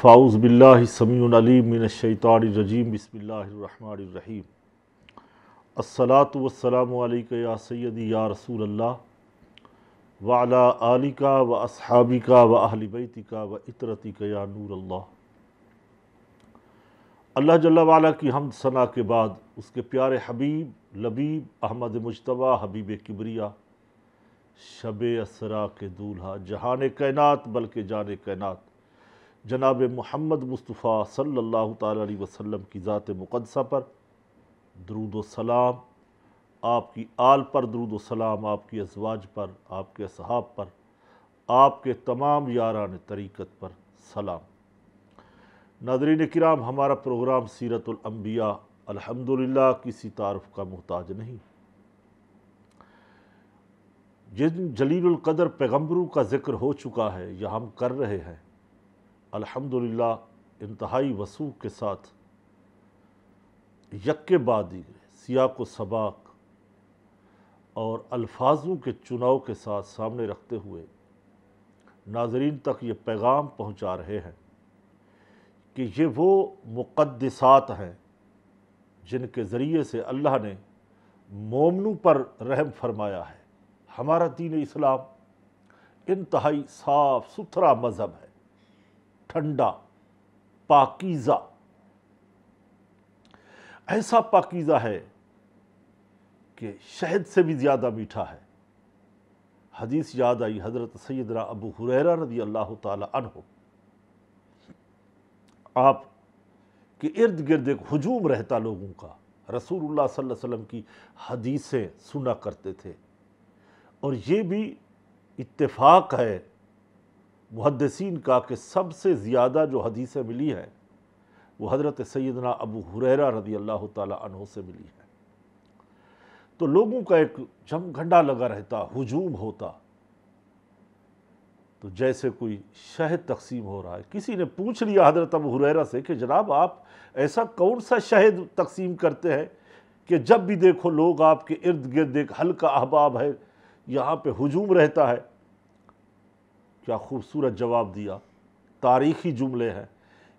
فاعوذ باللہ السمیع العلیم من الشیطان الرجیم بسم اللہ الرحمن الرحیم الصلاۃ والسلام علیک یا سیدی یا رسول اللہ وعلی آلک و اصحابک و اہل بیتک و اطرتک یا نور اللہ۔ اللہ جل وعلا کی حمد ثنا کے بعد اس کے پیارے حبیب لبیب احمد مجتبیٰ حبیب کبریا شب اسرا کے دولہا جہان کائنات بلکہ جان کائنات جناب محمد مصطفیٰ صلی اللہ تعالیٰ علیہ وسلم کی ذات مقدسہ پر درود و سلام، آپ کی آل پر درود و سلام، آپ کی ازواج پر، آپ کے اصحاب پر، آپ کے تمام یاران طریقت پر سلام۔ ناظرین کرام، ہمارا پروگرام سیرت الانبیاء الحمدللہ کسی تعارف کا محتاج نہیں۔ جن جلیل القدر پیغمبروں کا ذکر ہو چکا ہے یا ہم کر رہے ہیں، الحمدللہ انتہائی وسوخ کے ساتھ یک کے بعد دیگر سیاق و سباق اور الفاظوں کے چناؤ کے ساتھ سامنے رکھتے ہوئے ناظرین تک یہ پیغام پہنچا رہے ہیں کہ یہ وہ مقدسات ہیں جن کے ذریعے سے اللہ نے مومنوں پر رحم فرمایا ہے۔ ہمارا دین اسلام انتہائی صاف ستھرا مذہب ہے، ٹھنڈا، پاکیزہ، ایسا پاکیزہ ہے کہ شہد سے بھی زیادہ میٹھا ہے۔ حدیث یاد آئی حضرت سیدنا ابو ہریرہ رضی اللہ تعالی عنہ، آپ کے ارد گرد ایک ہجوم رہتا لوگوں کا، رسول اللہ صلی اللہ علیہ وسلم کی حدیثیں سنا کرتے تھے، اور یہ بھی اتفاق ہے محدثین کا کہ سب سے زیادہ جو حدیثیں ملی ہیں وہ حضرت سیدنا ابو ہریرہ رضی اللہ تعالی عنہ سے ملی ہیں۔ تو لوگوں کا ایک جم گھنڈا لگا رہتا، ہجوم ہوتا، تو جیسے کوئی شہد تقسیم ہو رہا ہے۔ کسی نے پوچھ لیا حضرت ابو ہریرہ سے کہ جناب آپ ایسا کون سا شہد تقسیم کرتے ہیں کہ جب بھی دیکھو لوگ آپ کے ارد گرد ایک حلقہ احباب ہے، یہاں پہ ہجوم رہتا ہے؟ کیا خوبصورت جواب دیا، تاریخی جملے ہیں۔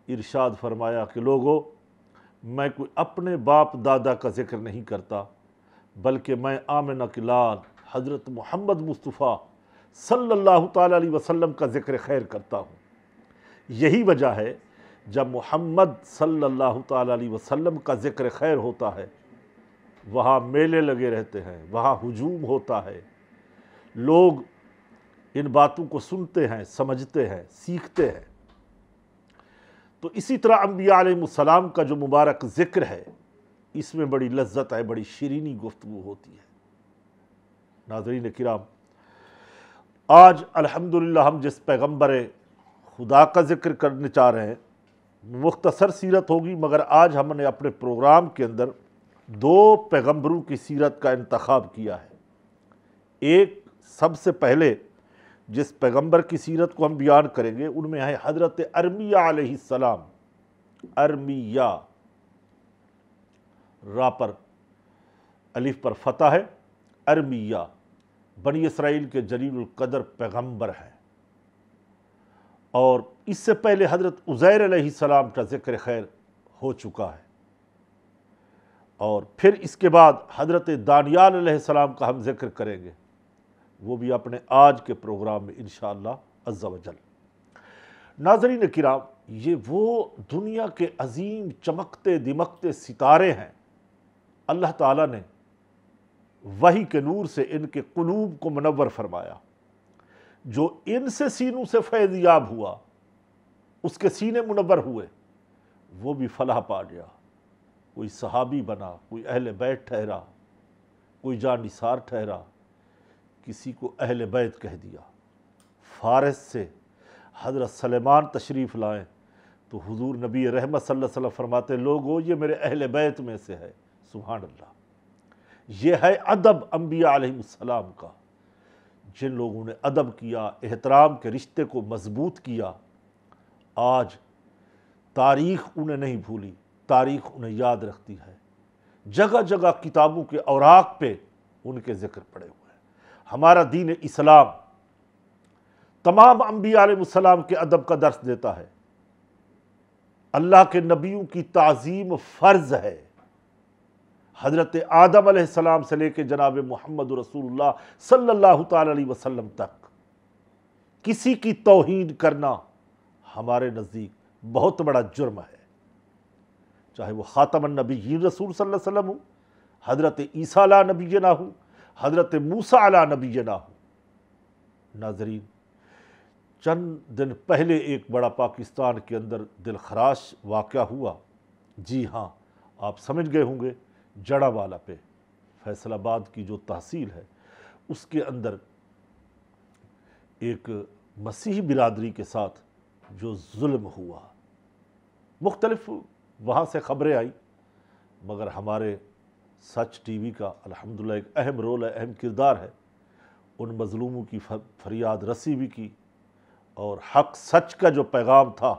ارشاد فرمایا کہ لوگو، میں کوئی اپنے باپ دادا کا ذکر نہیں کرتا، بلکہ میں آمنہ کی لال حضرت محمد مصطفیٰ صلی اللہ تعالیٰ علیہ وسلم کا ذکر خیر کرتا ہوں۔ یہی وجہ ہے جب محمد صلی اللہ تعالیٰ علیہ وسلم کا ذکر خیر ہوتا ہے، وہاں میلے لگے رہتے ہیں، وہاں ہجوم ہوتا ہے، لوگ ان باتوں کو سنتے ہیں، سمجھتے ہیں، سیکھتے ہیں۔ تو اسی طرح انبیاء علیہ السلام کا جو مبارک ذکر ہے، اس میں بڑی لذت ہے، بڑی شیرینی گفتگو ہوتی ہے۔ ناظرین کرام، آج الحمدللہ ہم جس پیغمبر خدا کا ذکر کرنے چاہ رہے ہیں، مختصر سیرت ہوگی، مگر آج ہم نے اپنے پروگرام کے اندر دو پیغمبروں کی سیرت کا انتخاب کیا ہے۔ ایک سب سے پہلے جس پیغمبر کی سیرت کو ہم بیان کریں گے ان میں ہے حضرت ارمیہ علیہ السلام۔ ارمیہ، را پر الف پر فتح ہے، ارمیہ بنی اسرائیل کے جلیل القدر پیغمبر ہیں۔ اور اس سے پہلے حضرت عزیر علیہ السلام کا ذکر خیر ہو چکا ہے، اور پھر اس کے بعد حضرت دانیال علیہ السلام کا ہم ذکر کریں گے، وہ بھی اپنے آج کے پروگرام میں انشاءاللہ عز و جل۔ ناظرین کرام، یہ وہ دنیا کے عظیم چمکتے دمکتے ستارے ہیں، اللہ تعالیٰ نے وحی کے نور سے ان کے قلوب کو منور فرمایا۔ جو ان سے سینوں سے فیض یاب ہوا، اس کے سینے منور ہوئے، وہ بھی فلاح پا گیا۔ کوئی صحابی بنا، کوئی اہل بیت ٹھہرا، کوئی جاں نثار ٹھہرا، کسی کو اہل بیت کہہ دیا۔ فارس سے حضرت سلیمان تشریف لائیں تو حضور نبی رحمت صلی اللہ علیہ وسلم فرماتے، لوگو یہ میرے اہل بیت میں سے ہے۔ سبحان اللہ، یہ ہے ادب انبیاء علیہ السلام کا۔ جن لوگوں نے ادب کیا، احترام کے رشتے کو مضبوط کیا، آج تاریخ انہیں نہیں بھولی، تاریخ انہیں یاد رکھتی ہے۔ جگہ جگہ کتابوں کے اوراق پہ ان کے ذکر پڑے ہوئے ہیں۔ ہمارا دین اسلام تمام انبیاء علیہ السلام کے ادب کا درس دیتا ہے۔ اللہ کے نبیوں کی تعظیم فرض ہے، حضرت آدم علیہ السلام سے لے کے جناب محمد رسول اللہ صلی اللہ تعالی علیہ وسلم تک کسی کی توہین کرنا ہمارے نزدیک بہت بڑا جرم ہے، چاہے وہ خاتم النبیین رسول صلی اللہ علیہ وسلم ہو، حضرت عیسیٰ علیہ نبینا ہو، حضرت موسیٰ علیہ نبینا ہو۔ ناظرین، چند دن پہلے ایک بڑا پاکستان کے اندر دل خراش واقعہ ہوا، جی ہاں آپ سمجھ گئے ہوں گے، جڑا والا پہ فیصل آباد کی جو تحصیل ہے اس کے اندر ایک مسیحی برادری کے ساتھ جو ظلم ہوا، مختلف وہاں سے خبریں آئی، مگر ہمارے سچ ٹی وی کا الحمدللہ ایک اہم رول ہے، اہم کردار ہے، ان مظلوموں کی فریاد رسی بھی کی اور حق سچ کا جو پیغام تھا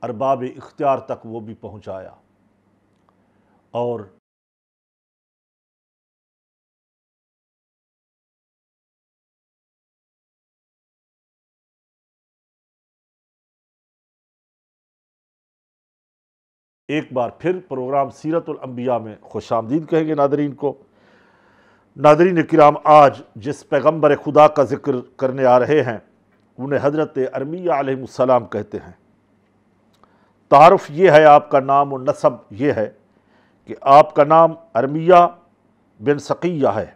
ارباب اختیار تک وہ بھی پہنچایا۔ اور ایک بار پھر پروگرام سیرت الانبیاء میں خوش آمدید کہیں گے ناظرین کو۔ ناظرین کرام، آج جس پیغمبر خدا کا ذکر کرنے آ رہے ہیں انہیں حضرت ارمیہ علیہ السلام کہتے ہیں۔ تعارف یہ ہے، آپ کا نام و نسب یہ ہے کہ آپ کا نام ارمیہ بن سقیہ ہے،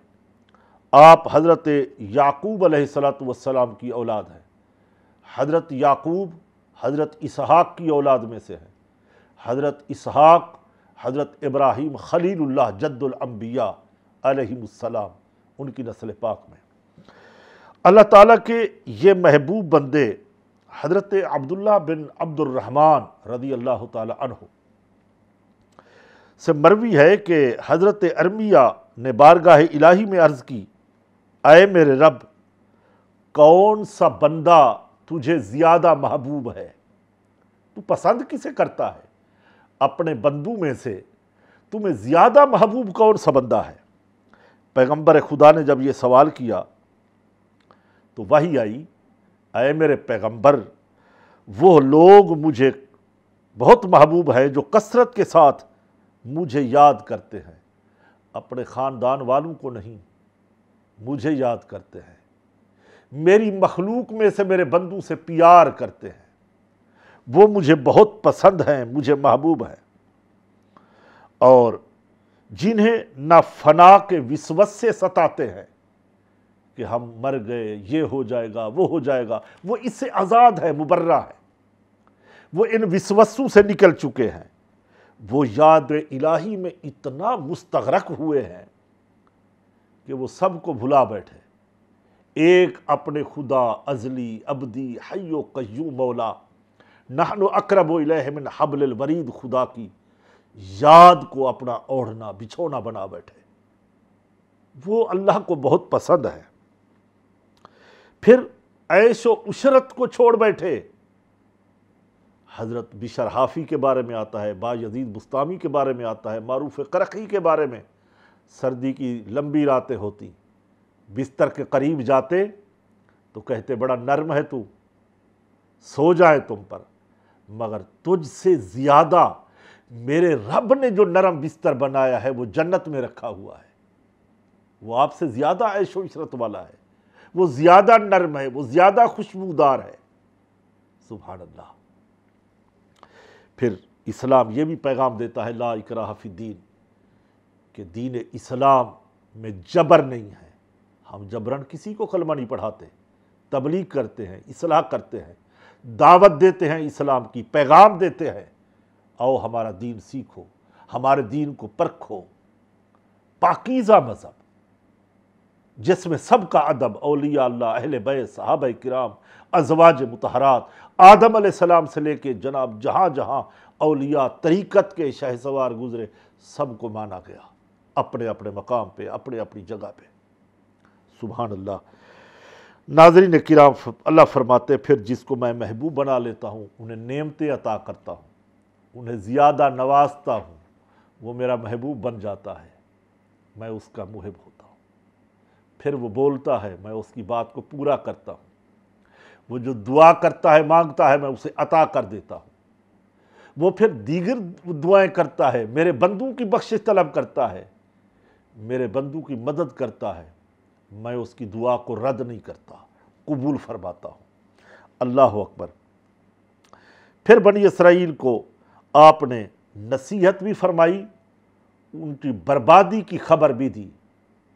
آپ حضرت یعقوب علیہ السلام کی اولاد ہیں۔ حضرت یعقوب حضرت اسحاق کی اولاد میں سے ہیں۔ حضرت اسحاق حضرت ابراہیم خلیل اللہ جد الانبیاء علیہ السلام، ان کی نسل پاک میں اللہ تعالیٰ کے یہ محبوب بندے حضرت عبداللہ بن عبد الرحمن رضی اللہ تعالی عنہ سے مروی ہے کہ حضرت ارمیہ نے بارگاہ الہی میں عرض کی، اے میرے رب، کون سا بندہ تجھے زیادہ محبوب ہے؟ تو پسند کسے کرتا ہے؟ اپنے بندوں میں سے تمہیں زیادہ محبوب کون سا بندہ ہے؟ پیغمبر خدا نے جب یہ سوال کیا تو وحی آئی، اے میرے پیغمبر، وہ لوگ مجھے بہت محبوب ہیں جو کثرت کے ساتھ مجھے یاد کرتے ہیں، اپنے خاندان والوں کو نہیں، مجھے یاد کرتے ہیں، میری مخلوق میں سے میرے بندوں سے پیار کرتے ہیں، وہ مجھے بہت پسند ہیں، مجھے محبوب ہیں، اور جنہیں نہ فنا کے وسوسے ستاتے ہیں کہ ہم مر گئے، یہ ہو جائے گا، وہ ہو جائے گا، وہ اس سے آزاد ہے، مبرہ ہے، وہ ان وسوسوں سے نکل چکے ہیں، وہ یاد الہی میں اتنا مستغرق ہوئے ہیں کہ وہ سب کو بھلا بیٹھے، ایک اپنے خدا ازلی ابدی حی و قیوم مولا نحن اقرب الیہ من حبل الورید خدا کی یاد کو اپنا اوڑھنا بچھونا بنا بیٹھے، وہ اللہ کو بہت پسند ہے۔ پھر عیش و عشرت کو چھوڑ بیٹھے، حضرت بشر حافی کے بارے میں آتا ہے، با یزید بستامی کے بارے میں آتا ہے، معروف قرقی کے بارے میں، سردی کی لمبی راتیں ہوتی، بستر کے قریب جاتے تو کہتے بڑا نرم ہے تو، سو جائے تم پر، مگر تجھ سے زیادہ میرے رب نے جو نرم بستر بنایا ہے وہ جنت میں رکھا ہوا ہے، وہ آپ سے زیادہ عیش و عشرت والا ہے، وہ زیادہ نرم ہے، وہ زیادہ خوشبودار ہے، سبحان اللہ۔ پھر اسلام یہ بھی پیغام دیتا ہے، لا اکراہ فی الدین، کہ دین اسلام میں جبر نہیں ہے، ہم جبرن کسی کو کلمہ نہیں پڑھاتے، تبلیغ کرتے ہیں، اصلاح کرتے ہیں، دعوت دیتے ہیں، اسلام کی پیغام دیتے ہیں، آؤ ہمارا دین سیکھو، ہمارے دین کو پرکھو، پاکیزہ مذہب جس میں سب کا ادب، اولیاء اللہ، اہل بیت، صحابہ کرام، ازواج مطہرات، آدم علیہ السلام سے لے کے جناب جہاں جہاں اولیاء طریقت کے شہسوار گزرے سب کو مانا گیا، اپنے اپنے مقام پہ، اپنے اپنی جگہ پہ، سبحان اللہ۔ ناظرین کرام، اللہ فرماتے پھر جس کو میں محبوب بنا لیتا ہوں انہیں نعمتیں عطا کرتا ہوں، انہیں زیادہ نوازتا ہوں، وہ میرا محبوب بن جاتا ہے، میں اس کا محب ہوتا ہوں، پھر وہ بولتا ہے میں اس کی بات کو پورا کرتا ہوں، وہ جو دعا کرتا ہے مانگتا ہے میں اسے عطا کر دیتا ہوں، وہ پھر دیگر دعائیں کرتا ہے، میرے بندوں کی بخشش طلب کرتا ہے، میرے بندوں کی مدد کرتا ہے، میں اس کی دعا کو رد نہیں کرتا، قبول فرماتا ہوں۔ اللہ اکبر۔ پھر بنی اسرائیل کو آپ نے نصیحت بھی فرمائی، ان کی بربادی کی خبر بھی دی۔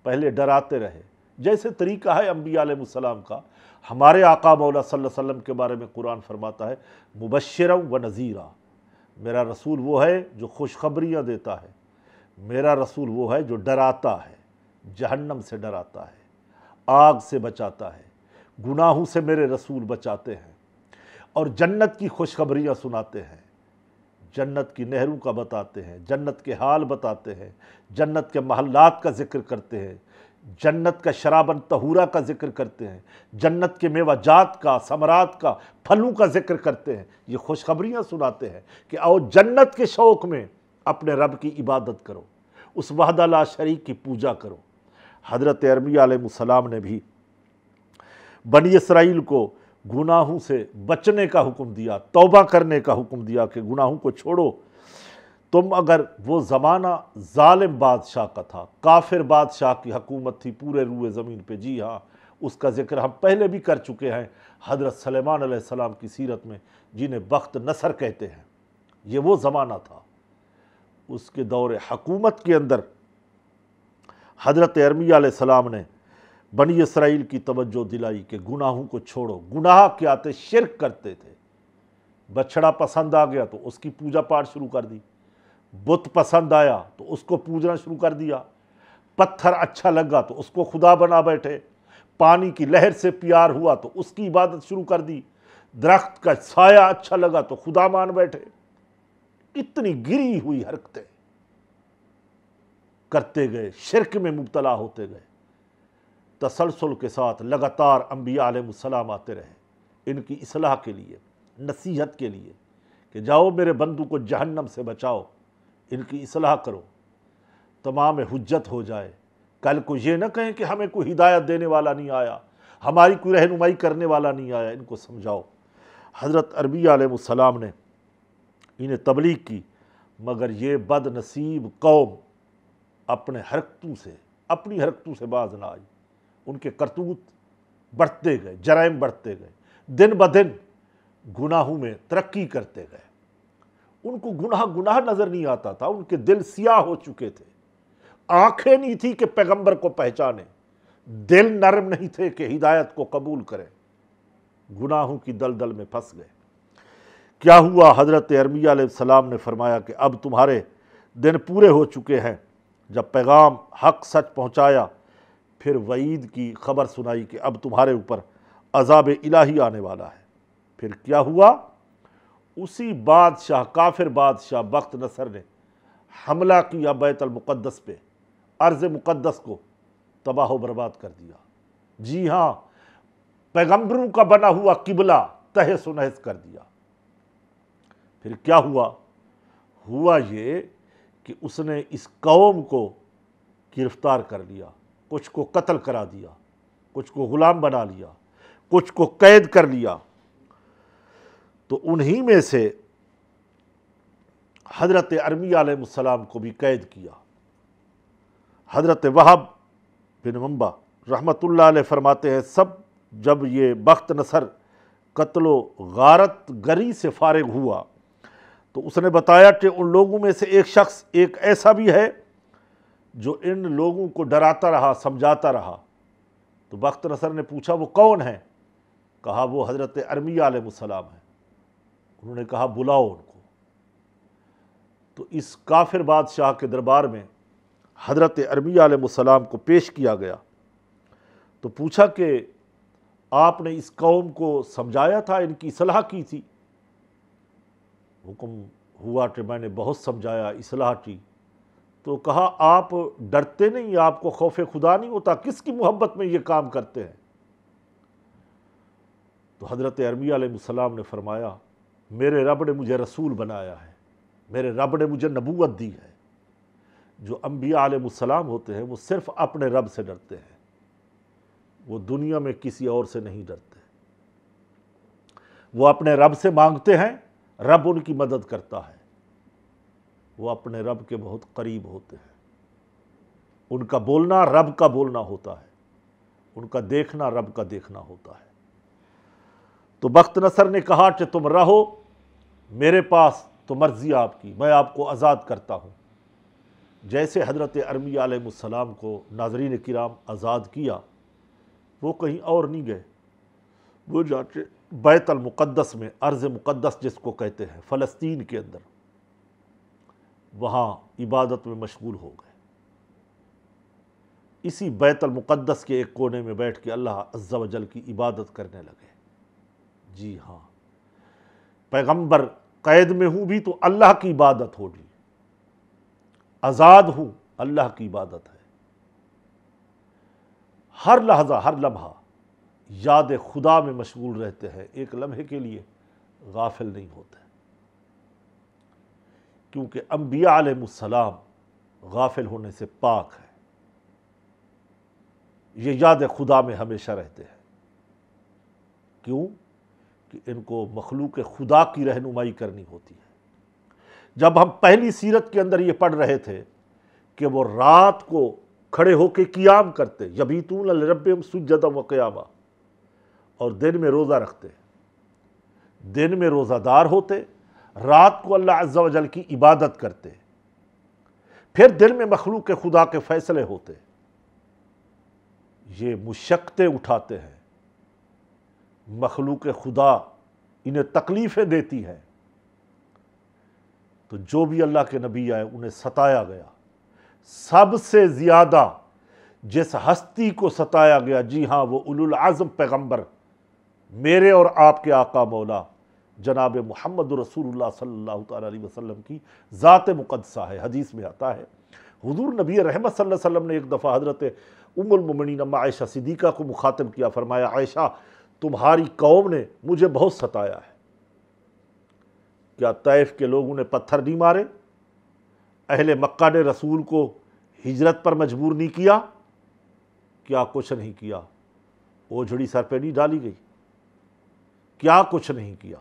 پہلے ڈراتے رہے، جیسے طریقہ ہے انبیاء علیہ السلام کا۔ ہمارے آقا مولا صلی اللہ علیہ وسلم کے بارے میں قرآن فرماتا ہے مبشرا و نذیرا، میرا رسول وہ ہے جو خوشخبریاں دیتا ہے، میرا رسول وہ ہے جو ڈراتا ہے، جہنم سے ڈراتا ہے، آگ سے بچاتا ہے، گناہوں سے میرے رسول بچاتے ہیں، اور جنت کی خوشخبریاں سناتے ہیں، جنت کی نہروں کا بتاتے ہیں، جنت کے حال بتاتے ہیں، جنت کے محلات کا ذکر کرتے ہیں، جنت کا شرابن طہورا کا ذکر کرتے ہیں، جنت کے میوہ جات کا، ثمرات کا، پھلوں کا ذکر کرتے ہیں۔ یہ خوشخبریاں سناتے ہیں کہ آؤ جنت کے شوق میں اپنے رب کی عبادت کرو، اس وحدہ لا شریک کی پوجا کرو۔ حضرت ارمیہ علیہ السلام نے بھی بنی اسرائیل کو گناہوں سے بچنے کا حکم دیا، توبہ کرنے کا حکم دیا کہ گناہوں کو چھوڑو۔ تم اگر وہ زمانہ ظالم بادشاہ کا تھا، کافر بادشاہ کی حکومت تھی پورے روئے زمین پہ، جی ہاں، اس کا ذکر ہم پہلے بھی کر چکے ہیں حضرت سلیمان علیہ السلام کی سیرت میں، جنہیں بخت نصر کہتے ہیں۔ یہ وہ زمانہ تھا، اس کے دور حکومت کے اندر حضرت ارمیہ علیہ السلام نے بنی اسرائیل کی توجہ دلائی کہ گناہوں کو چھوڑو۔ گناہ کیا تھے؟ شرک کرتے تھے۔ بچڑا پسند آ گیا تو اس کی پوجا پاٹ شروع کر دی، بت پسند آیا تو اس کو پوجنا شروع کر دیا، پتھر اچھا لگا تو اس کو خدا بنا بیٹھے، پانی کی لہر سے پیار ہوا تو اس کی عبادت شروع کر دی، درخت کا سایہ اچھا لگا تو خدا مان بیٹھے۔ اتنی گری ہوئی حرکتیں کرتے گئے، شرک میں مبتلا ہوتے گئے۔ تسلسل کے ساتھ لگاتار انبیاء علیہ السلام آتے رہے ان کی اصلاح کے لیے، نصیحت کے لیے کہ جاؤ میرے بندوں کو جہنم سے بچاؤ، ان کی اصلاح کرو، تمام حجت ہو جائے۔ کل کو یہ نہ کہیں کہ ہمیں کوئی ہدایت دینے والا نہیں آیا، ہماری کوئی رہنمائی کرنے والا نہیں آیا، ان کو سمجھاؤ۔ حضرت ارمیہ علیہ السلام نے انہیں تبلیغ کی، مگر یہ بد نصیب قوم اپنی حرکتوں سے باز نہ آئی۔ ان کے کرتوت بڑھتے گئے، جرائم بڑھتے گئے، دن بدن گناہوں میں ترقی کرتے گئے۔ ان کو گناہ نظر نہیں آتا تھا، ان کے دل سیاہ ہو چکے تھے، آنکھیں نہیں تھی کہ پیغمبر کو پہچانے، دل نرم نہیں تھے کہ ہدایت کو قبول کریں، گناہوں کی دلدل میں پھنس گئے۔ کیا ہوا؟ حضرت ارمیہ علیہ السلام نے فرمایا کہ اب تمہارے دن پورے ہو چکے ہیں۔ جب پیغام حق سچ پہنچایا، پھر وعید کی خبر سنائی کہ اب تمہارے اوپر عذاب الہی آنے والا ہے۔ پھر کیا ہوا؟ اسی بادشاہ، کافر بادشاہ بخت نصر نے حملہ کیا بیت المقدس پہ، ارض مقدس کو تباہ و برباد کر دیا۔ جی ہاں، پیغمبروں کا بنا ہوا قبلہ تہس و نہس کر دیا۔ پھر کیا ہوا؟ ہوا یہ کہ اس نے اس قوم کو گرفتار کر لیا، کچھ کو قتل کرا دیا، کچھ کو غلام بنا لیا، کچھ کو قید کر لیا۔ تو انہی میں سے حضرت ارمیہ علیہ السلام کو بھی قید کیا۔ حضرت وہب بن منبع رحمۃ اللہ علیہ فرماتے ہیں جب یہ بخت نصر قتل و غارت گری سے فارغ ہوا تو اس نے بتایا کہ ان لوگوں میں سے ایک شخص ایک ایسا بھی ہے جو ان لوگوں کو ڈراتا رہا، سمجھاتا رہا۔ تو بخت نصر نے پوچھا وہ کون ہے؟ کہا وہ حضرت ارمیہ علیہ السلام ہے۔ انہوں نے کہا بلاؤ ان کو۔ تو اس کافر بادشاہ کے دربار میں حضرت ارمیہ علیہ السلام کو پیش کیا گیا تو پوچھا کہ آپ نے اس قوم کو سمجھایا تھا، ان کی اصلاح کی تھی؟ حکم ہوا کہ میں نے بہت سمجھایا، اصلاح کی۔ تو کہا آپ ڈرتے نہیں، آپ کو خوف خدا نہیں ہوتا، کس کی محبت میں یہ کام کرتے ہیں؟ تو حضرت ارمیہ علیہ السلام نے فرمایا میرے رب نے مجھے رسول بنایا ہے، میرے رب نے مجھے نبوت دی ہے۔ جو انبیاء علیہ السلام ہوتے ہیں وہ صرف اپنے رب سے ڈرتے ہیں، وہ دنیا میں کسی اور سے نہیں ڈرتے۔ وہ اپنے رب سے مانگتے ہیں، رب ان کی مدد کرتا ہے۔ وہ اپنے رب کے بہت قریب ہوتے ہیں، ان کا بولنا رب کا بولنا ہوتا ہے، ان کا دیکھنا رب کا دیکھنا ہوتا ہے۔ تو بخت نصر نے کہا کہ تم رہو میرے پاس تو مرضی آپ کی، میں آپ کو آزاد کرتا ہوں۔ جیسے حضرت ارمیہ علیہ السلام کو ناظرین کرام آزاد کیا، وہ کہیں اور نہیں گئے، وہ جا کے بیت المقدس میں، ارض مقدس جس کو کہتے ہیں، فلسطین کے اندر، وہاں عبادت میں مشغول ہو گئے۔ اسی بیت المقدس کے ایک کونے میں بیٹھ کے اللہ عز و جل کی عبادت کرنے لگے۔ جی ہاں، پیغمبر قید میں ہوں بھی تو اللہ کی عبادت ہوگی، آزاد ہوں اللہ کی عبادت ہے۔ ہر لحظہ ہر لمحہ یاد خدا میں مشغول رہتے ہیں، ایک لمحے کے لیے غافل نہیں ہوتے، کیونکہ انبیاء علیہ السلام غافل ہونے سے پاک ہے، یہ یاد خدا میں ہمیشہ رہتے ہیں۔ کیوں؟ کہ ان کو مخلوق خدا کی رہنمائی کرنی ہوتی ہے۔ جب ہم پہلی سیرت کے اندر یہ پڑھ رہے تھے کہ وہ رات کو کھڑے ہو کے قیام کرتے، یبیتون لربہم سجدا و قیاما، اور دن میں روزہ رکھتے، دن میں روزہ دار ہوتے، رات کو اللہ عز و جل کی عبادت کرتے، پھر دن میں مخلوق خدا کے فیصلے ہوتے، یہ مشقتیں اٹھاتے ہیں، مخلوق خدا انہیں تکلیفیں دیتی ہے، تو جو بھی اللہ کے نبی آئے انہیں ستایا گیا۔ سب سے زیادہ جس ہستی کو ستایا گیا، جی ہاں، وہ اولو العزم پیغمبر، میرے اور آپ کے آقا مولا جناب محمد رسول اللہ صلی اللہ تعالیٰ علیہ وسلم کی ذات مقدسہ ہے۔ حدیث میں آتا ہے، حضور نبی رحمت صلی اللہ علیہ وسلم نے ایک دفعہ حضرت ام المومنین اما عائشہ صدیقہ کو مخاطب کیا، فرمایا عائشہ تمہاری قوم نے مجھے بہت ستایا ہے، کیا طائف کے لوگوں نے پتھر نہیں مارے؟ اہل مکہ نے رسول کو ہجرت پر مجبور نہیں کیا؟ کیا کچھ نہیں کیا؟ اوجھڑی سر پہ نہیں ڈالی گئی؟ کیا کچھ نہیں کیا؟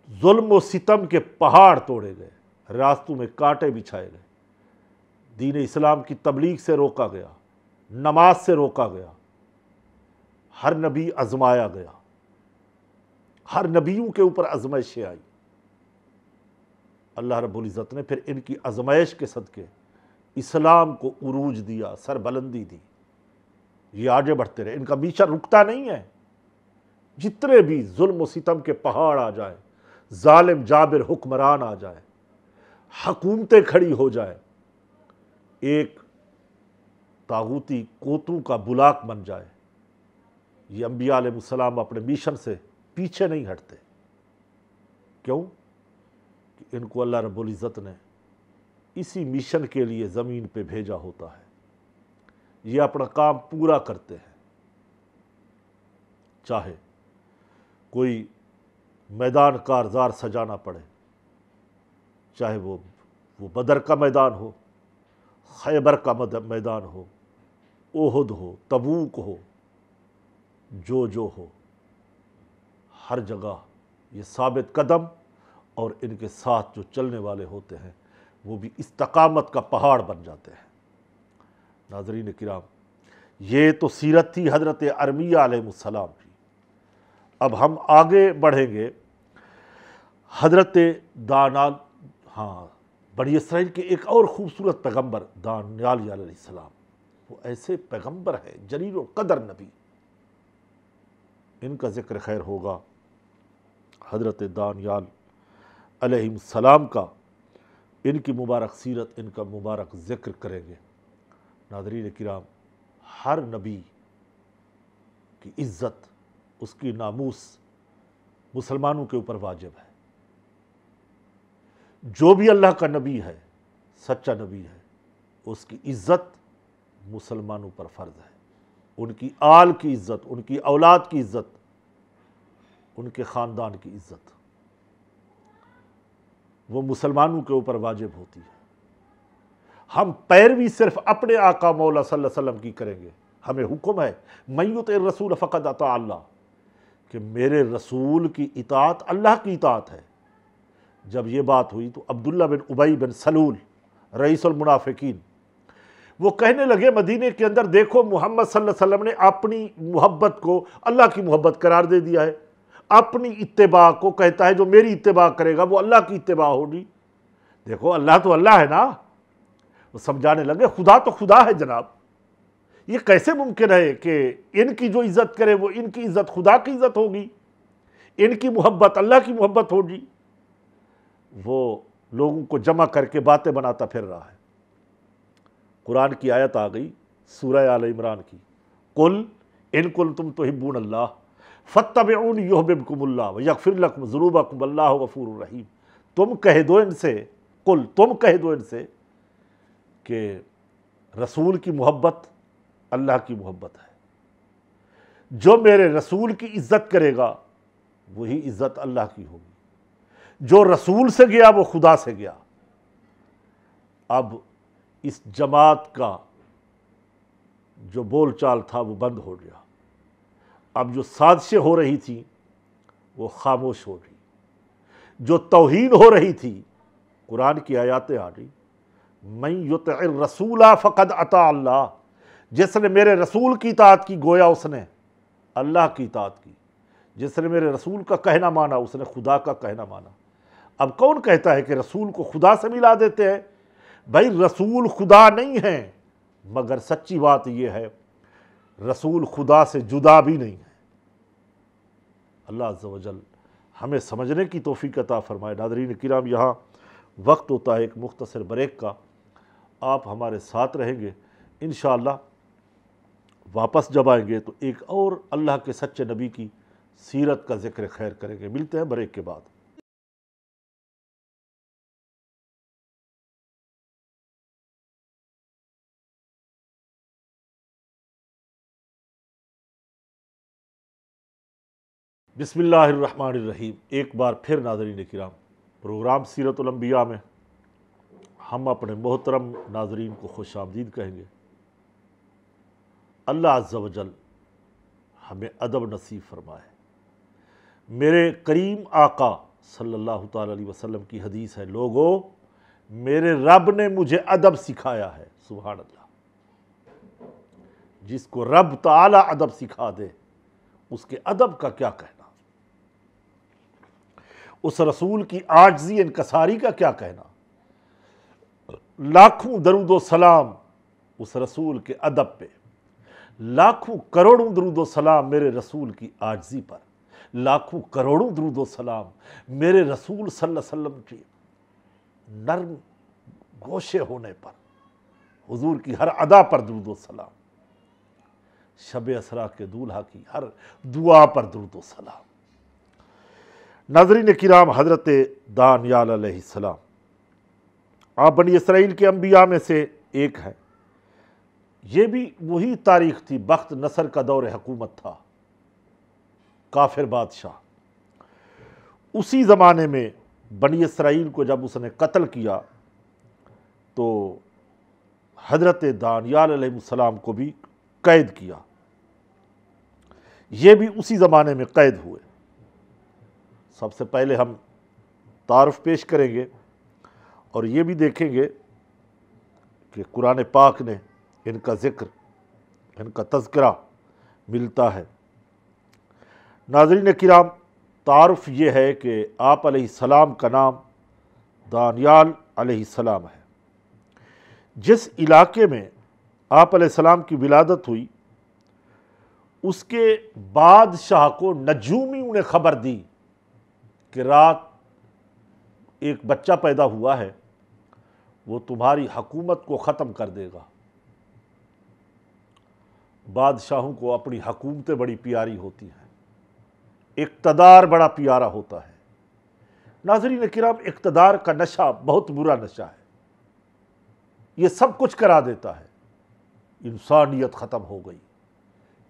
ظلم و ستم کے پہاڑ توڑے گئے، راستوں میں کانٹے بچھائے گئے، دین اسلام کی تبلیغ سے روکا گیا، نماز سے روکا گیا، ہر نبی آزمایا گیا، ہر نبیوں کے اوپر آزمائشیں آئی۔ اللہ رب العزت نے پھر ان کی آزمائش کے صدقے اسلام کو عروج دیا، سربلندی دی، یہ آگے بڑھتے رہے، ان کا مشن رکتا نہیں ہے۔ جتنے بھی ظلم و ستم کے پہاڑ آ جائیں، ظالم جابر حکمران آ جائیں، حکومتیں کھڑی ہو جائیں، ایک طاغوتی قوتوں کا بلاک بن جائے، یہ انبیاء علیہ السلام اپنے مشن سے پیچھے نہیں ہٹتے۔ کیوں؟ کہ ان کو اللہ رب العزت نے اسی مشن کے لیے زمین پہ بھیجا ہوتا ہے، یہ اپنا کام پورا کرتے ہیں، چاہے کوئی میدان کارزار سجانا پڑے، چاہے وہ بدر کا میدان ہو، خیبر کا میدان ہو، احد ہو، تبوک ہو، جو ہو، ہر جگہ یہ ثابت قدم اور ان کے ساتھ جو چلنے والے ہوتے ہیں وہ بھی استقامت کا پہاڑ بن جاتے ہیں۔ ناظرین کرام، یہ تو سیرت تھی حضرت ارمیہ علیہ السلام کی۔ اب ہم آگے بڑھیں گے حضرت دانیال، بنی اسرائیل کے ایک اور خوبصورت پیغمبر دانیال علیہ السلام، وہ ایسے پیغمبر ہیں جلیل القدر نبی، ان کا ذکر خیر ہوگا حضرت دانیال علیہ السلام کا، ان کی مبارک سیرت، ان کا مبارک ذکر کریں گے۔ ناظرین کرام، ہر نبی کی عزت، اس کی ناموس مسلمانوں کے اوپر واجب ہے۔ جو بھی اللہ کا نبی ہے، سچا نبی ہے، اس کی عزت مسلمانوں پر فرض ہے، ان کی آل کی عزت، ان کی اولاد کی عزت، ان کے خاندان کی عزت، وہ مسلمانوں کے اوپر واجب ہوتی ہے۔ ہم پیروی صرف اپنے آقا مولا صلی اللہ علیہ وسلم کی کریں گے، ہمیں حکم ہے من یطع الرسول فقد اطاع اللہ، کہ میرے رسول کی اطاعت اللہ کی اطاعت ہے۔ جب یہ بات ہوئی تو عبداللہ بن ابی بن سلول رئیس المنافقین وہ کہنے لگے مدینے کے اندر دیکھو محمد صلی اللہ علیہ وسلم نے اپنی محبت کو اللہ کی محبت قرار دے دیا ہے، اپنی اتباع کو کہتا ہے جو میری اتباع کرے گا وہ اللہ کی اتباع ہوگی۔ دیکھو اللہ تو اللہ ہے نا۔ وہ سمجھانے لگے خدا تو خدا ہے جناب، یہ کیسے ممکن ہے کہ ان کی جو عزت کرے وہ ان کی عزت خدا کی عزت ہوگی، ان کی محبت اللہ کی محبت ہوگی۔ وہ لوگوں کو جمع کر کے باتیں بناتا پھر رہا ہے۔ قرآن کی آیت آ گئی سورہ آل عمران کی، قل ان کنتم تحبون اللہ فاتبعونی یحببکم اللہ ویغفر لکم ذنوبکم واللہ غفور الرحیم۔ تم کہہ دو ان سے، قل تم کہہ دو ان سے کہ رسول کی محبت اللہ کی محبت ہے، جو میرے رسول کی عزت کرے گا وہی عزت اللہ کی ہوگی، جو رسول سے گیا وہ خدا سے گیا۔ اب اس جماعت کا جو بول چال تھا وہ بند ہو گیا، اب جو سازشیں ہو رہی تھیں وہ خاموش ہو گئی، جو توہین ہو رہی تھی قرآن کی آیاتیں آ گئی، من یطع الرسول فقد اطاع اللہ، جس نے میرے رسول کی اطاعت کی گویا اس نے اللہ کی اطاعت کی، جس نے میرے رسول کا کہنا مانا اس نے خدا کا کہنا مانا۔ اب کون کہتا ہے کہ رسول کو خدا سے ملا دیتے ہیں؟ بھائی رسول خدا نہیں ہے، مگر سچی بات یہ ہے رسول خدا سے جدا بھی نہیں ہے۔ اللہ عز و جل ہمیں سمجھنے کی توفیق عطا فرمائے۔ ناظرین کرام یہاں وقت ہوتا ہے ایک مختصر بریک کا، آپ ہمارے ساتھ رہیں گے انشاءاللہ۔ واپس جب آئیں گے تو ایک اور اللہ کے سچے نبی کی سیرت کا ذکر خیر کریں گے۔ ملتے ہیں بریک کے بعد۔ بسم اللہ الرحمن الرحیم۔ ایک بار پھر ناظرین کرام پروگرام سیرت الانبیاء میں ہم اپنے محترم ناظرین کو خوش آمدید کہیں گے۔ اللہ عز و جل ہمیں ادب نصیب فرمائے۔ میرے کریم آقا صلی اللہ تعالی علیہ وسلم کی حدیث ہے، لوگو میرے رب نے مجھے ادب سکھایا ہے۔ سبحان اللہ، جس کو رب تعالی ادب سکھا دے اس کے ادب کا کیا کہنا، اس رسول کی عاجزی انکساری کا کیا کہنا۔ لاکھوں درود و سلام اس رسول کے ادب پہ، لاکھوں کروڑوں درود و سلام میرے رسول کی عاجزی پر، لاکھوں کروڑوں درود و سلام میرے رسول صلی اللہ علیہ وسلم کی نرم گوشے ہونے پر، حضور کی ہر ادا پر درود و سلام، شب اسرا کے دولہا کی ہر دعا پر درود و سلام۔ ناظرین کرام حضرت دانیال علیہ السلام آپ بنی اسرائیل کے انبیاء میں سے ایک ہے۔ یہ بھی وہی تاریخ تھی، بخت نصر کا دور حکومت تھا، کافر بادشاہ۔ اسی زمانے میں بنی اسرائیل کو جب اس نے قتل کیا تو حضرت دانیال علیہ السلام کو بھی قید کیا، یہ بھی اسی زمانے میں قید ہوئے۔ سب سے پہلے ہم تعارف پیش کریں گے اور یہ بھی دیکھیں گے کہ قرآن پاک نے ان کا ذکر، ان کا تذکرہ ملتا ہے۔ ناظرین کرام تعارف یہ ہے کہ آپ علیہ السلام کا نام دانیال علیہ السلام ہے۔ جس علاقے میں آپ علیہ السلام کی ولادت ہوئی اس کے بادشاہ کو نجومیوں نے خبر دی کہ رات ایک بچہ پیدا ہوا ہے، وہ تمہاری حکومت کو ختم کر دے گا۔ بادشاہوں کو اپنی حکومتیں بڑی پیاری ہوتی ہیں، اقتدار بڑا پیارا ہوتا ہے۔ ناظرین کرام اقتدار کا نشہ بہت برا نشہ ہے، یہ سب کچھ کرا دیتا ہے۔ انسانیت ختم ہو گئی،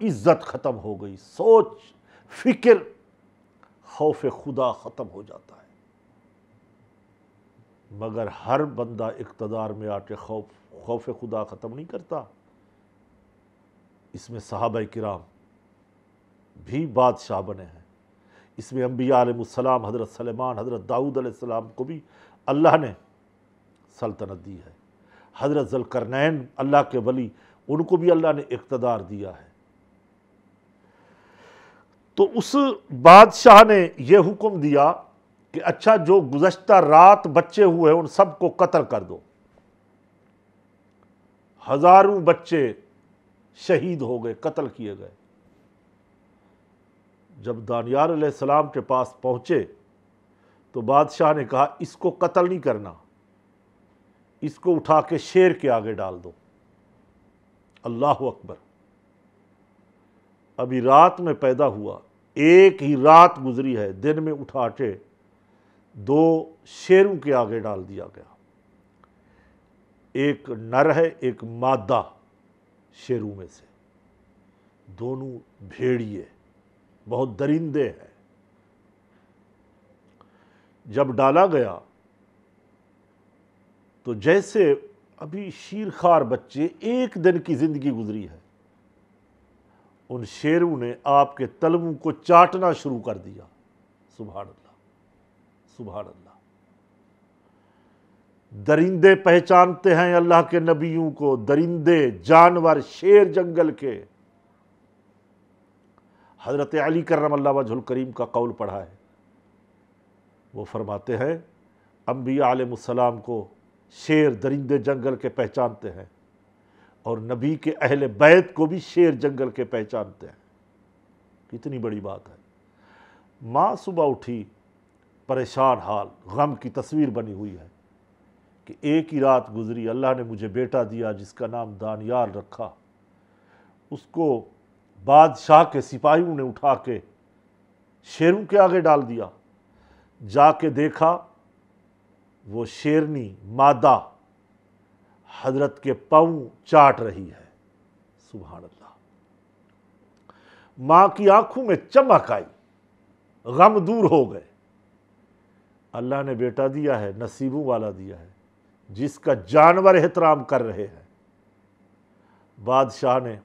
عزت ختم ہو گئی، سوچ فکر خوف خدا ختم ہو جاتا ہے۔ مگر ہر بندہ اقتدار میں آ کے خوف خدا ختم نہیں کرتا۔ اس میں صحابہ کرام بھی بادشاہ بنے ہیں، اس میں انبیاء علیہ السلام، حضرت سلیمان، حضرت داؤد علیہ السلام کو بھی اللہ نے سلطنت دی ہے، حضرت ذوالقرنین اللہ کے ولی، ان کو بھی اللہ نے اقتدار دیا ہے۔ تو اس بادشاہ نے یہ حکم دیا کہ اچھا جو گزشتہ رات بچے ہوئے ہیں ان سب کو قتل کر دو۔ ہزاروں بچے شہید ہو گئے، قتل کیے گئے۔ جب دانیال علیہ السلام کے پاس پہنچے تو بادشاہ نے کہا اس کو قتل نہیں کرنا، اس کو اٹھا کے شیر کے آگے ڈال دو۔ اللہ اکبر! ابھی رات میں پیدا ہوا، ایک ہی رات گزری ہے، دن میں اٹھا کے 2 شیروں کے آگے ڈال دیا گیا، ایک نر ہے ایک مادہ شیروں میں سے، دونوں بھیڑیے بہت درندے ہیں۔ جب ڈالا گیا تو جیسے ابھی شیرخوار بچے، ایک دن کی زندگی گزری ہے، ان شیروں نے آپ کے تلووں کو چاٹنا شروع کر دیا۔ سبحان اللہ، سبحان اللہ! درندے پہچانتے ہیں اللہ کے نبیوں کو، درندے، جانور، شیر جنگل کے۔ حضرت علی کرم اللہ وجہ الکریم کا قول پڑھا ہے، وہ فرماتے ہیں انبیاء علیہ السلام کو شیر درندے جنگل کے پہچانتے ہیں، اور نبی کے اہل بیت کو بھی شیر جنگل کے پہچانتے ہیں۔ کتنی بڑی بات ہے! ماں صبح اٹھی پریشان حال، غم کی تصویر بنی ہوئی ہے کہ ایک ہی رات گزری، اللہ نے مجھے بیٹا دیا جس کا نام دانیال رکھا، اس کو بادشاہ کے سپاہیوں نے اٹھا کے شیروں کے آگے ڈال دیا۔ جا کے دیکھا وہ شیرنی مادہ حضرت کے پاؤں چاٹ رہی ہے۔ سبحان اللہ! ماں کی آنکھوں میں چمک آئی، غم دور ہو گئے۔ اللہ نے بیٹا دیا ہے، نصیبوں والا دیا ہے، جس کا جانور احترام کر رہے ہیں۔ بادشاہ نے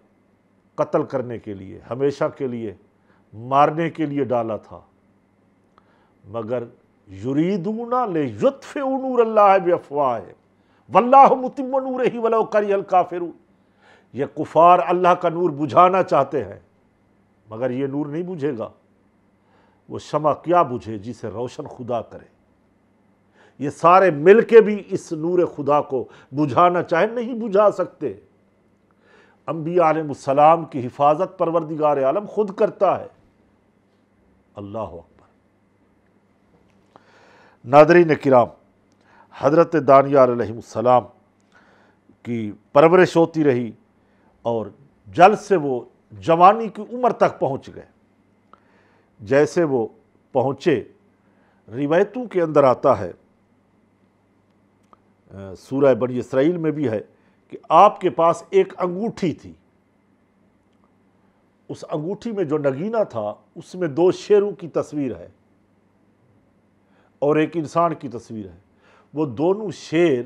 قتل کرنے کے لیے، ہمیشہ کے لیے مارنے کے لیے ڈالا تھا، مگر یریدون لیطفئوا نور اللہ بافواہہم واللہ متم نورہ ولو کرہ الکافرون۔ یہ کفار اللہ کا نور بجھانا چاہتے ہیں، مگر یہ نور نہیں بجھے گا۔ وہ شمع کیا بجھے جسے روشن خدا کرے۔ یہ سارے مل کے بھی اس نور خدا کو بجھانا چاہیں، نہیں بجھا سکتے۔ انبیاء علیہ السلام کی حفاظت پروردگار عالم خود کرتا ہے۔ اللہ اکبر! ناظرین کرام، حضرت دانیال علیہ السلام کی پرورش ہوتی رہی اور جلد سے وہ جوانی کی عمر تک پہنچ گئے۔ جیسے وہ پہنچے، روایتوں کے اندر آتا ہے، سورہ بنی اسرائیل میں بھی ہے کہ آپ کے پاس ایک انگوٹھی تھی۔ اس انگوٹھی میں جو نگینہ تھا اس میں 2 شیروں کی تصویر ہے اور ایک انسان کی تصویر ہے۔ وہ دونوں شیر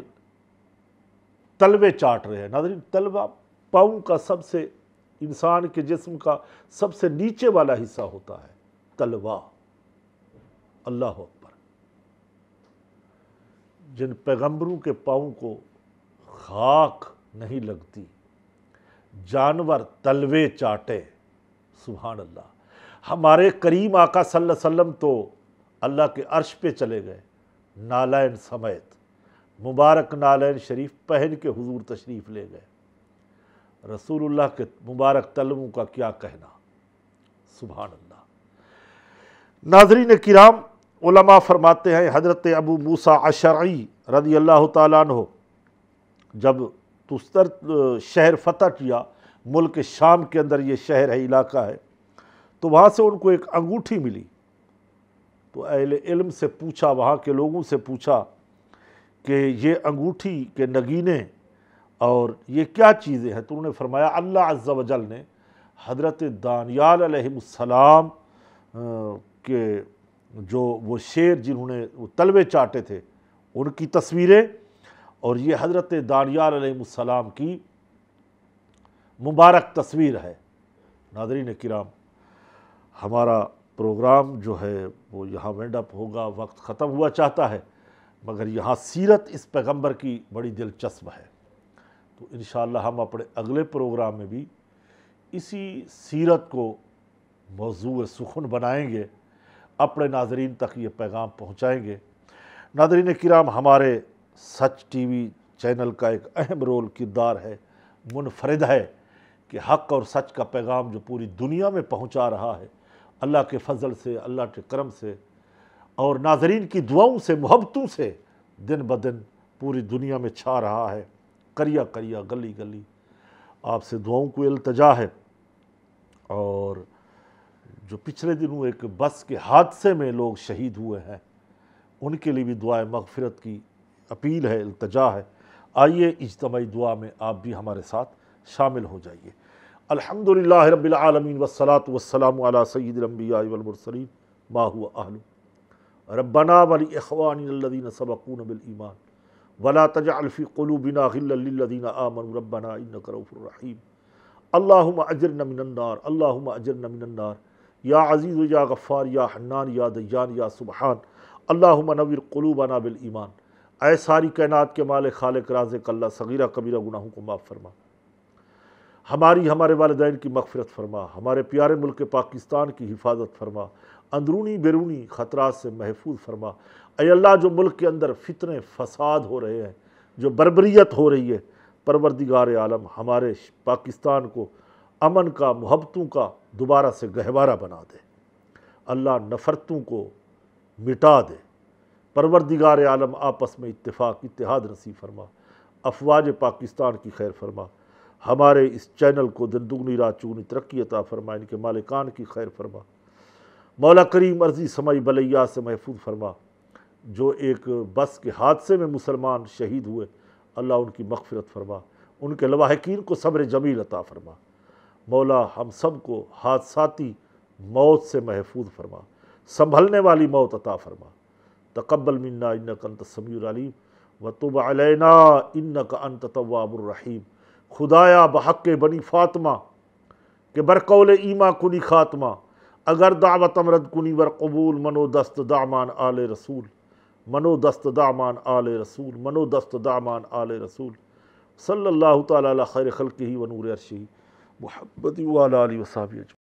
تلوے چاٹ رہے ہیں۔ ناظرین، تلوہ پاؤں کا سب سے، انسان کے جسم کا سب سے نیچے والا حصہ ہوتا ہے تلوہ۔ اللہ اکبر! جن پیغمبروں کے پاؤں کو خاک نہیں لگتی، جانور تلوے چاٹے۔ سبحان اللہ! ہمارے کریم آقا صلی اللہ علیہ وسلم تو اللہ کے عرش پہ چلے گئے نالین سمیت، مبارک نالین شریف پہن کے حضور تشریف لے گئے۔ رسول اللہ کے مبارک تلووں کا کیا کہنا! سبحان اللہ! ناظرین کرام، علماء فرماتے ہیں حضرت ابو موسیٰ اشعری رضی اللہ تعالیٰ عنہ جب تستر شہر فتح کیا، ملک شام کے اندر یہ شہر ہے، علاقہ ہے، تو وہاں سے ان کو ایک انگوٹھی ملی۔ تو اہل علم سے پوچھا، وہاں کے لوگوں سے پوچھا کہ یہ انگوٹھی کے نگینے اور یہ کیا چیزیں ہیں؟ تو انہوں نے فرمایا اللہ عز و جل نے حضرت دانیال علیہ السلام کے جو وہ شیر جنہوں نے وہ تلوے چاٹے تھے ان کی تصویریں، اور یہ حضرت دانیال علیہ السلام کی مبارک تصویر ہے۔ ناظرین کرام، ہمارا پروگرام جو ہے وہ یہاں وینڈ اپ ہوگا، وقت ختم ہوا چاہتا ہے، مگر یہاں سیرت اس پیغمبر کی بڑی دلچسپ ہے، تو انشاءاللہ ہم اپنے اگلے پروگرام میں بھی اسی سیرت کو موضوع سخن بنائیں گے، اپنے ناظرین تک یہ پیغام پہنچائیں گے۔ ناظرین کرام، ہمارے سچ ٹی وی چینل کا ایک اہم رول کردار ہے، منفرد ہے، کہ حق اور سچ کا پیغام جو پوری دنیا میں پہنچا رہا ہے، اللہ کے فضل سے، اللہ کے کرم سے اور ناظرین کی دعاؤں سے، محبتوں سے دن بدن پوری دنیا میں چھا رہا ہے، قریہ قریہ، گلی گلی آپ سے دعاؤں کو التجا ہے۔ اور جو پچھلے دنوں ایک بس کے حادثے میں لوگ شہید ہوئے ہیں، ان کے لیے بھی دعائے مغفرت کی اپیل ہے، التجا ہے۔ آئیے اجتماعی دعا میں آپ بھی ہمارے ساتھ شامل ہو جائیے۔ الحمدللہ رب العالمین والصلاة والسلام علی سید الانبیاء والمرسلین ما هو اہل ربنا ولاخواننا الذین سبقونا بالایمان ولا تجعل فی قلوبنا غلا للذین آمنوا ربنا انک رؤوف رحیم اللہم اجرنا من النار، اللہم اجرنا من النار، یا عزیز یا غفار یا حنان یا دیان یا سبحان، اللہم نور قلوبنا بالایمان۔ اے ساری کائنات کے مالک خالق رازق اللہ، صغیرہ کبیرہ گناہوں کو معاف فرما، ہمارے والدین کی مغفرت فرما، ہمارے پیارے ملک پاکستان کی حفاظت فرما، اندرونی بیرونی خطرات سے محفوظ فرما۔ اے اللہ، جو ملک کے اندر فتنے فساد ہو رہے ہیں، جو بربریت ہو رہی ہے، پروردگار عالم ہمارے پاکستان کو امن کا، محبتوں کا دوبارہ سے گہوارہ بنا دے، اللہ نفرتوں کو مٹا دے، پروردگار عالم آپس میں اتفاق اتحاد نصیب فرما، افواج پاکستان کی خیر فرما، ہمارے اس چینل کو دن دگنی رات چگنی ترقی عطا فرما، ان کے مالکان کی خیر فرما، مولا کریم عرضی سمائی بلیات سے محفوظ فرما۔ جو ایک بس کے حادثے میں مسلمان شہید ہوئے، اللہ ان کی مغفرت فرما، ان کے لواحقین کو صبر جمیل عطا فرما، مولا ہم سب کو حادثاتی موت سے محفوظ فرما، سنبھلنے والی موت عطا فرما۔ تقبل منا انک انت السمیع العلیم وتب علینا انک انت التواب الرحیم۔ خدایا بحق بنی فاطمہ کہ برقول ایما کنی خاتمہ، اگر دعوت امرد کنی ور قبول، منو دست دعمان آل رسول، منو دست دعمان آل رسول، منو دست دعمان آل رسول، صلی اللہ تعالی علی خیر خلقہ و نور عرشہ محمد و علی آلہ و صحبہ اجمعین۔